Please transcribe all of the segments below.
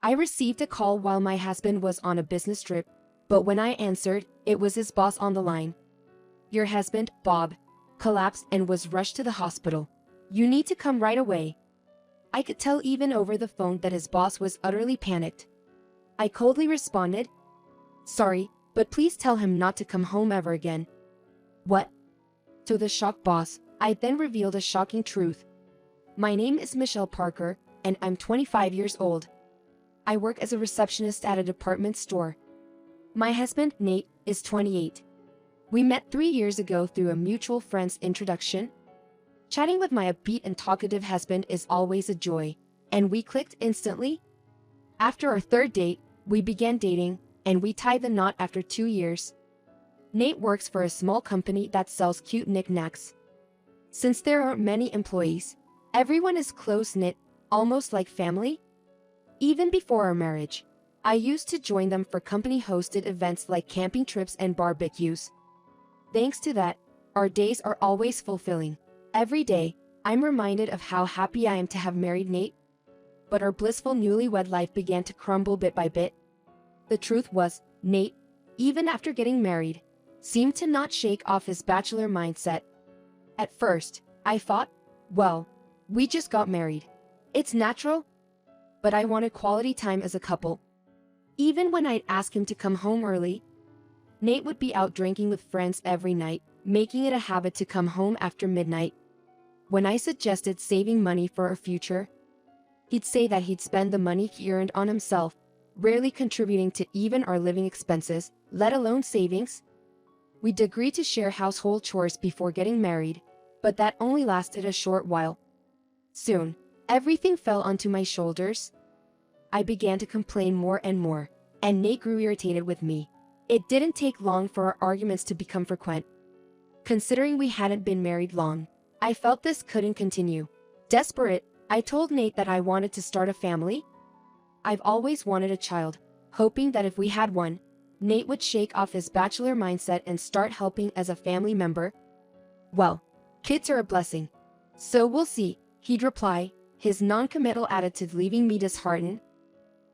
I received a call while my husband was on a business trip, but when I answered, it was his boss on the line. "Your husband, Bob, collapsed and was rushed to the hospital. You need to come right away." I could tell even over the phone that his boss was utterly panicked. I coldly responded, "Sorry, but please tell him not to come home ever again." "What?" To the shocked boss, I then revealed a shocking truth. "My name is Michelle Parker, and I'm 25 years old. I work as a receptionist at a department store. My husband, Nate, is 28. We met 3 years ago through a mutual friend's introduction. Chatting with my upbeat and talkative husband is always a joy, and we clicked instantly. After our third date, we began dating, and we tied the knot after 2 years. Nate works for a small company that sells cute knickknacks. Since there aren't many employees, everyone is close-knit, almost like family. Even before our marriage, I used to join them for company-hosted events like camping trips and barbecues. Thanks to that, our days are always fulfilling. Every day, I'm reminded of how happy I am to have married Nate. But our blissful newlywed life began to crumble bit by bit. The truth was, Nate, even after getting married, seemed to not shake off his bachelor mindset. At first, I thought, well, we just got married. It's natural. But I wanted quality time as a couple. Even when I'd ask him to come home early, Nate would be out drinking with friends every night, making it a habit to come home after midnight. When I suggested saving money for our future, he'd say that he'd spend the money he earned on himself, rarely contributing to even our living expenses, let alone savings. We'd agreed to share household chores before getting married, but that only lasted a short while. Soon, everything fell onto my shoulders. I began to complain more and more, and Nate grew irritated with me. It didn't take long for our arguments to become frequent. Considering we hadn't been married long, I felt this couldn't continue. Desperate, I told Nate that I wanted to start a family. I've always wanted a child, hoping that if we had one, Nate would shake off his bachelor mindset and start helping as a family member. "Well, kids are a blessing. So we'll see," he'd reply, his non-committal attitude leaving me disheartened.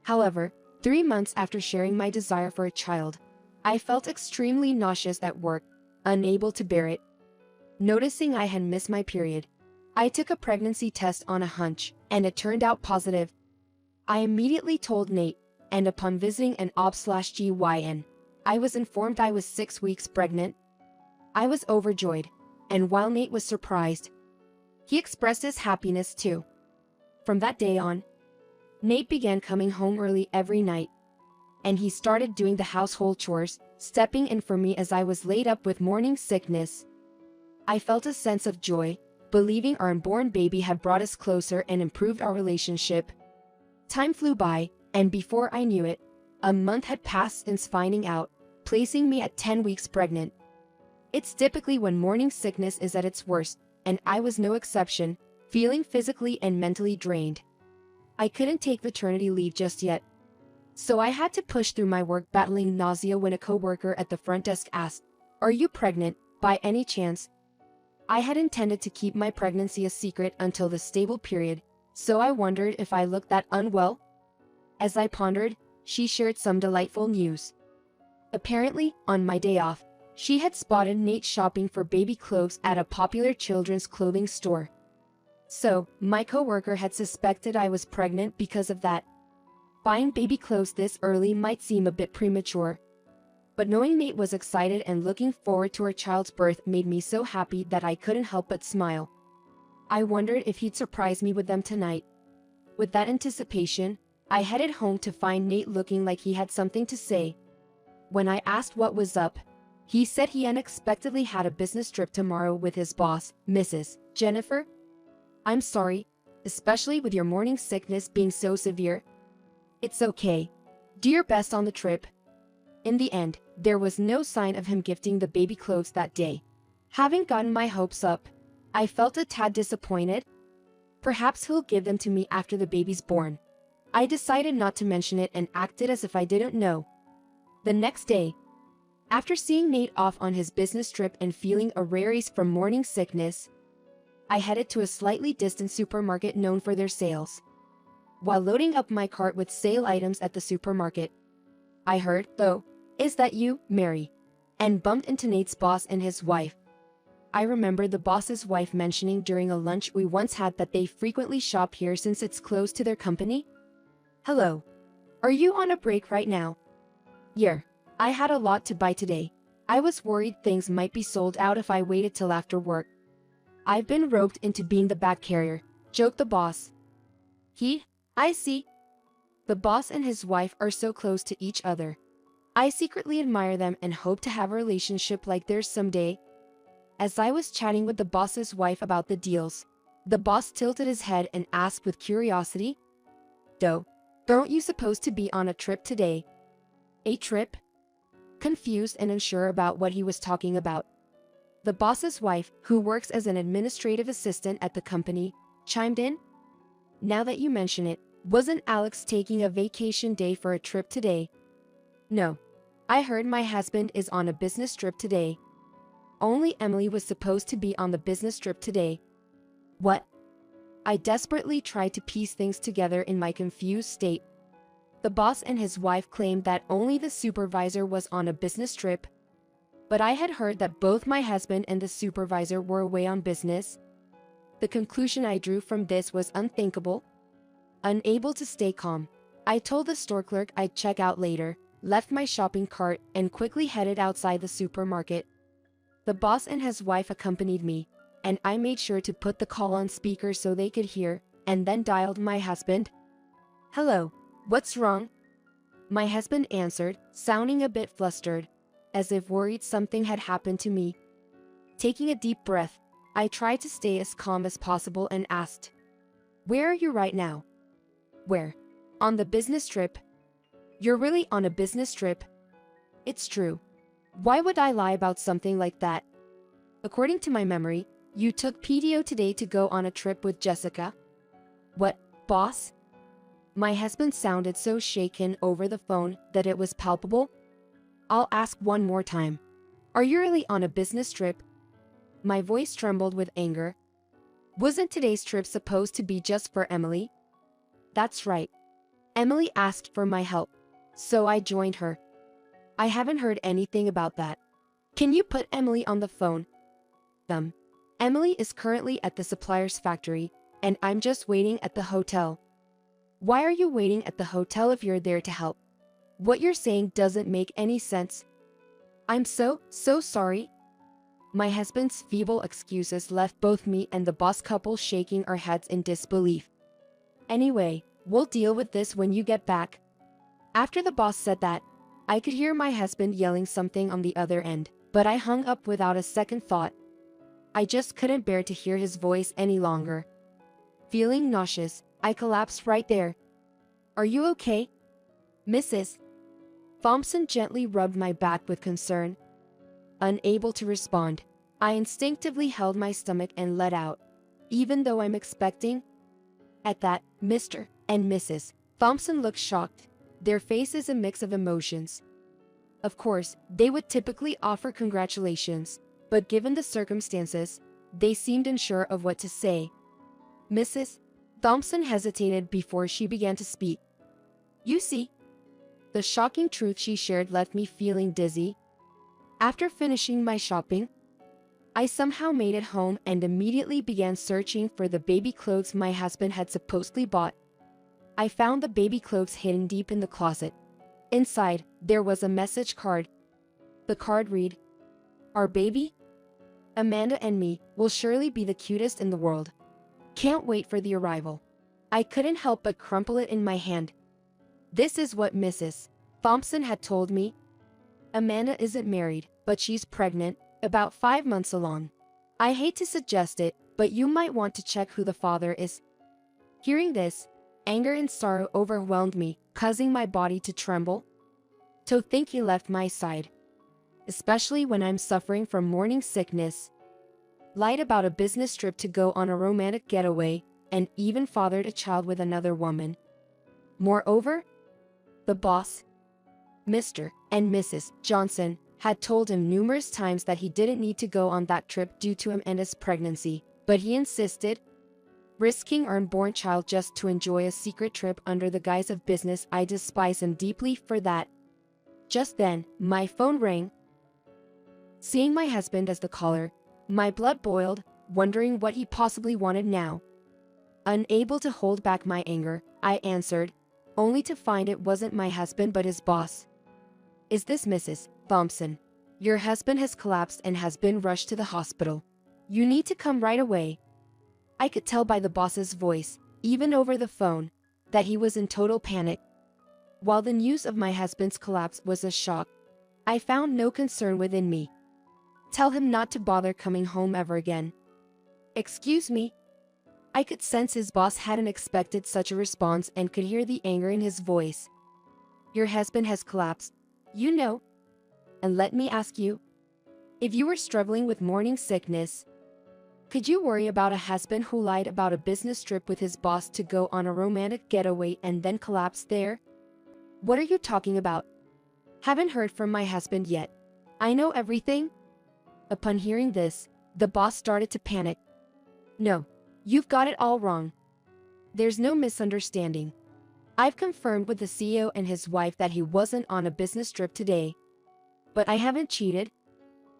However, 3 months after sharing my desire for a child, I felt extremely nauseous at work, unable to bear it. Noticing I had missed my period, I took a pregnancy test on a hunch, and it turned out positive. I immediately told Nate, and upon visiting an OB/GYN, I was informed I was 6 weeks pregnant. I was overjoyed, and while Nate was surprised, he expressed his happiness too. From that day on, Nate began coming home early every night, and he started doing the household chores, stepping in for me as I was laid up with morning sickness. I felt a sense of joy, believing our unborn baby had brought us closer and improved our relationship. Time flew by, and before I knew it, a month had passed since finding out, placing me at 10 weeks pregnant. It's typically when morning sickness is at its worst, and I was no exception, feeling physically and mentally drained. I couldn't take maternity leave just yet, so I had to push through my work battling nausea when a coworker at the front desk asked, "Are you pregnant, by any chance?" I had intended to keep my pregnancy a secret until the stable period, so I wondered if I looked that unwell. As I pondered, she shared some delightful news. Apparently, on my day off, she had spotted Nate shopping for baby clothes at a popular children's clothing store. So, my coworker had suspected I was pregnant because of that. Buying baby clothes this early might seem a bit premature, but knowing Nate was excited and looking forward to our child's birth made me so happy that I couldn't help but smile. I wondered if he'd surprise me with them tonight. With that anticipation, I headed home to find Nate looking like he had something to say. When I asked what was up, he said he unexpectedly had a business trip tomorrow with his boss, Mrs. Jennifer. "I'm sorry, especially with your morning sickness being so severe." "It's okay. Do your best on the trip." In the end, there was no sign of him gifting the baby clothes that day. Having gotten my hopes up, I felt a tad disappointed. Perhaps he'll give them to me after the baby's born. I decided not to mention it and acted as if I didn't know. The next day, after seeing Nate off on his business trip and feeling a rarise from morning sickness, I headed to a slightly distant supermarket known for their sales. while loading up my cart with sale items at the supermarket. I heard, though, "Is that you, Mary?" and bumped into Nate's boss and his wife. I remember the boss's wife mentioning during a lunch we once had that they frequently shop here since it's close to their company. "Hello. Are you on a break right now?" "Yeah. I had a lot to buy today. I was worried things might be sold out if I waited till after work." "I've been roped into being the bag carrier," joked the boss. I see. The boss and his wife are so close to each other. I secretly admire them and hope to have a relationship like theirs someday. As I was chatting with the boss's wife about the deals, the boss tilted his head and asked with curiosity, Aren't you supposed to be on a trip today?" "A trip?" Confused and unsure about what he was talking about, the boss's wife, who works as an administrative assistant at the company, chimed in. "Now that you mention it, wasn't Alex taking a vacation day for a trip today?" "No. I heard my husband is on a business trip today." "Only Emily was supposed to be on the business trip today." "What?" I desperately tried to piece things together in my confused state. The boss and his wife claimed that only the supervisor was on a business trip, but I had heard that both my husband and the supervisor were away on business. The conclusion I drew from this was unthinkable. Unable to stay calm, I told the store clerk I'd check out later, left my shopping cart, and quickly headed outside the supermarket. The boss and his wife accompanied me, and I made sure to put the call on speaker so they could hear, and then dialed my husband. "Hello, what's wrong?" My husband answered, sounding a bit flustered, as if worried something had happened to me. Taking a deep breath, I tried to stay as calm as possible and asked, "Where are you right now?" "Where?" "On the business trip." "You're really on a business trip?" "It's true. Why would I lie about something like that?" "According to my memory, you took PTO today to go on a trip with Jessica." "What, boss?" My husband sounded so shaken over the phone that it was palpable. "I'll ask one more time. Are you really on a business trip?" My voice trembled with anger. "Wasn't today's trip supposed to be just for Emily?" "That's right. Emily asked for my help, so I joined her." "I haven't heard anything about that. Can you put Emily on the phone?" "Emily is currently at the supplier's factory, and I'm just waiting at the hotel." "Why are you waiting at the hotel if you're there to help? What you're saying doesn't make any sense." "I'm so sorry." My husband's feeble excuses left both me and the boss couple shaking our heads in disbelief. "Anyway, we'll deal with this when you get back." After the boss said that, I could hear my husband yelling something on the other end, but I hung up without a second thought. I just couldn't bear to hear his voice any longer. Feeling nauseous, I collapsed right there. "Are you okay, Mrs. Thompson?" gently rubbed my back with concern. Unable to respond, I instinctively held my stomach and let out, "Even though I'm expecting?" At that, Mr. and Mrs. Thompson looked shocked, their faces a mix of emotions. Of course, they would typically offer congratulations, but given the circumstances, they seemed unsure of what to say. Mrs. Thompson hesitated before she began to speak. "You see?" The shocking truth she shared left me feeling dizzy. After finishing my shopping, I somehow made it home and immediately began searching for the baby clothes my husband had supposedly bought. I found the baby clothes hidden deep in the closet. Inside, there was a message card. The card read, "Our baby, Amanda and me, will surely be the cutest in the world. Can't wait for the arrival." I couldn't help but crumple it in my hand. This is what Mrs. Thompson had told me. Amanda isn't married, but she's pregnant, about 5 months along. I hate to suggest it, but you might want to check who the father is. Hearing this, anger and sorrow overwhelmed me, causing my body to tremble. To think he left my side, especially when I'm suffering from morning sickness, lied about a business trip to go on a romantic getaway, and even fathered a child with another woman. Moreover, the boss, Mr. and Mrs. Johnson, had told him numerous times that he didn't need to go on that trip due to Amanda's pregnancy, but he insisted. risking our unborn child just to enjoy a secret trip under the guise of business. I despise him deeply for that. Just then, my phone rang. Seeing my husband as the caller, my blood boiled, wondering what he possibly wanted now. Unable to hold back my anger, I answered, only to find it wasn't my husband but his boss. "Is this Mrs. Thompson? Your husband has collapsed and has been rushed to the hospital. You need to come right away." I could tell by the boss's voice, even over the phone, that he was in total panic. While the news of my husband's collapse was a shock, I found no concern within me. "Tell him not to bother coming home ever again." "Excuse me?" I could sense his boss hadn't expected such a response and could hear the anger in his voice. "Your husband has collapsed, you know. And let me ask you, if you were struggling with morning sickness, could you worry about a husband who lied about a business trip with his boss to go on a romantic getaway and then collapse there? What are you talking about? Haven't heard from my husband yet. I know everything." Upon hearing this, the boss started to panic. "No, you've got it all wrong. There's no misunderstanding. I've confirmed with the CEO and his wife that he wasn't on a business trip today. But I haven't cheated.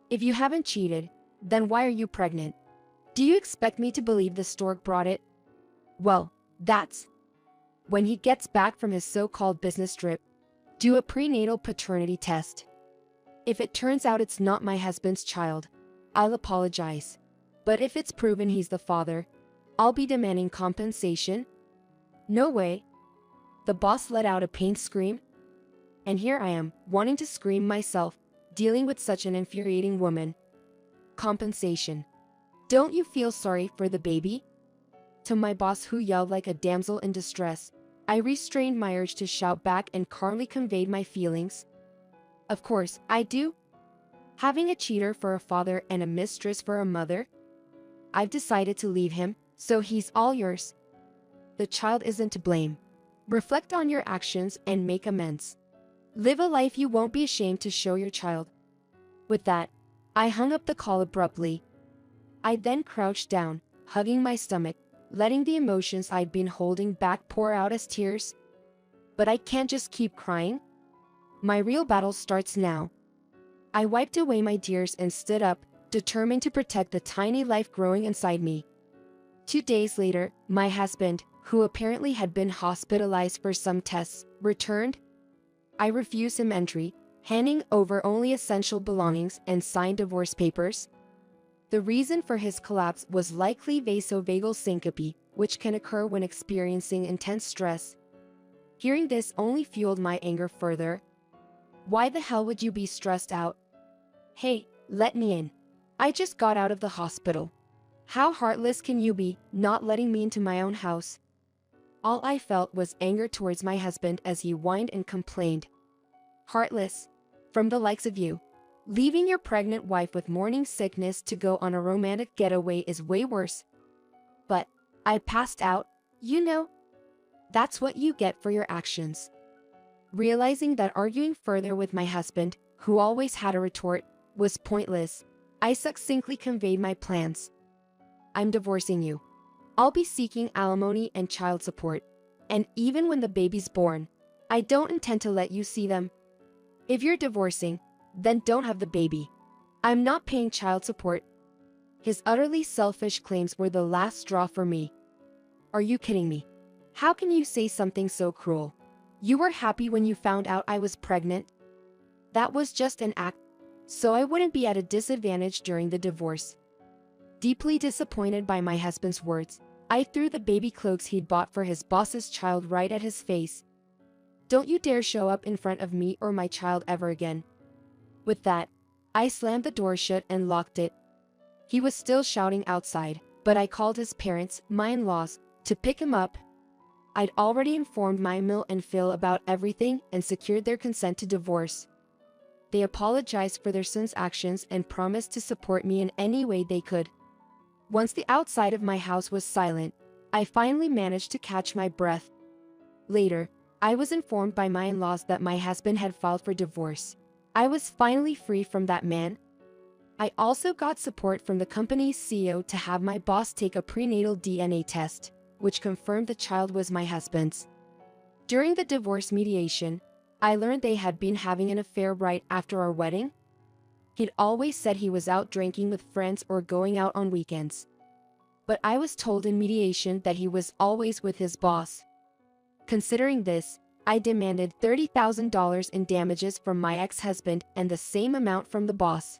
If you haven't cheated, then why are you pregnant? Do you expect me to believe the stork brought it? Well, that's when he gets back from his so-called business trip, do a prenatal paternity test. If it turns out it's not my husband's child, I'll apologize. But if it's proven he's the father, I'll be demanding compensation." "No way." The boss let out a pained scream. And here I am, wanting to scream myself, dealing with such an infuriating woman. "Compensation? Don't you feel sorry for the baby?" To my boss, who yelled like a damsel in distress, I restrained my urge to shout back and calmly conveyed my feelings. "Of course, I do. Having a cheater for a father and a mistress for a mother? I've decided to leave him, so he's all yours. The child isn't to blame. Reflect on your actions and make amends. Live a life you won't be ashamed to show your child." With that, I hung up the call abruptly. I then crouched down, hugging my stomach, letting the emotions I'd been holding back pour out as tears. But I can't just keep crying. My real battle starts now. I wiped away my tears and stood up, determined to protect the tiny life growing inside me. 2 days later, my husband, who apparently had been hospitalized for some tests, returned. I refused him entry, handing over only essential belongings and signed divorce papers. The reason for his collapse was likely vasovagal syncope, which can occur when experiencing intense stress. Hearing this only fueled my anger further. "Why the hell would you be stressed out? Hey, let me in. I just got out of the hospital. How heartless can you be, not letting me into my own house?" All I felt was anger towards my husband as he whined and complained. "Heartless? From the likes of you. Leaving your pregnant wife with morning sickness to go on a romantic getaway is way worse." But I passed out, you know. That's what you get for your actions. Realizing that arguing further with my husband, who always had a retort, was pointless, I succinctly conveyed my plans. "I'm divorcing you. I'll be seeking alimony and child support. And even when the baby's born, I don't intend to let you see them. If you're divorcing, then don't have the baby. I'm not paying child support." His utterly selfish claims were the last straw for me. "Are you kidding me? How can you say something so cruel? You were happy when you found out I was pregnant. That was just an act, so I wouldn't be at a disadvantage during the divorce." Deeply disappointed by my husband's words, I threw the baby clothes he'd bought for his boss's child right at his face. "Don't you dare show up in front of me or my child ever again." With that, I slammed the door shut and locked it. He was still shouting outside, but I called his parents, my in-laws, to pick him up. I'd already informed my Mill and Phil about everything and secured their consent to divorce. They apologized for their son's actions and promised to support me in any way they could. Once the outside of my house was silent, I finally managed to catch my breath. Later, I was informed by my in-laws that my husband had filed for divorce. I was finally free from that man. I also got support from the company's CEO to have my boss take a prenatal DNA test, which confirmed the child was my husband's. During the divorce mediation, I learned they had been having an affair right after our wedding. He'd always said he was out drinking with friends or going out on weekends. But I was told in mediation that he was always with his boss. Considering this, I demanded $30,000 in damages from my ex-husband and the same amount from the boss.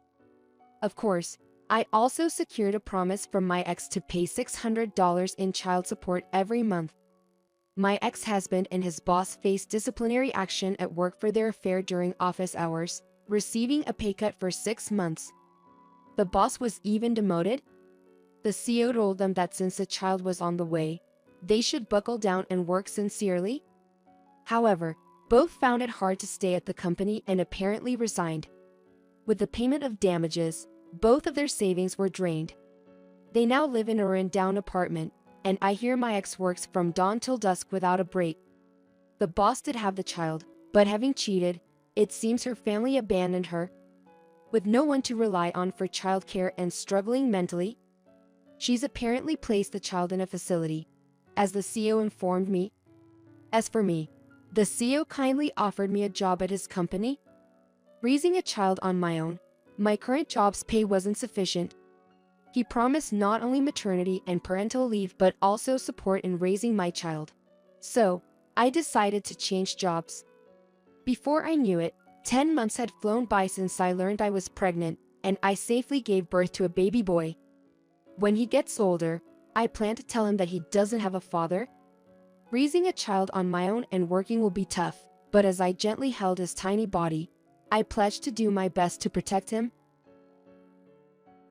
Of course, I also secured a promise from my ex to pay $600 in child support every month. My ex-husband and his boss faced disciplinary action at work for their affair during office hours, receiving a pay cut for 6 months. The boss was even demoted. The CEO told them that since the child was on the way, they should buckle down and work sincerely. However, both found it hard to stay at the company and apparently resigned. With the payment of damages, both of their savings were drained. They now live in a run-down apartment, and I hear my ex works from dawn till dusk without a break. The boss did have the child, but having cheated, it seems her family abandoned her. With no one to rely on for childcare and struggling mentally, she's apparently placed the child in a facility, as the CEO informed me. As for me, the CEO kindly offered me a job at his company. Raising a child on my own, my current job's pay wasn't sufficient. He promised not only maternity and parental leave but also support in raising my child. So, I decided to change jobs. Before I knew it, 10 months had flown by since I learned I was pregnant, and I safely gave birth to a baby boy. When he gets older, I plan to tell him that he doesn't have a father. Raising a child on my own and working will be tough, but as I gently held his tiny body, I pledged to do my best to protect him,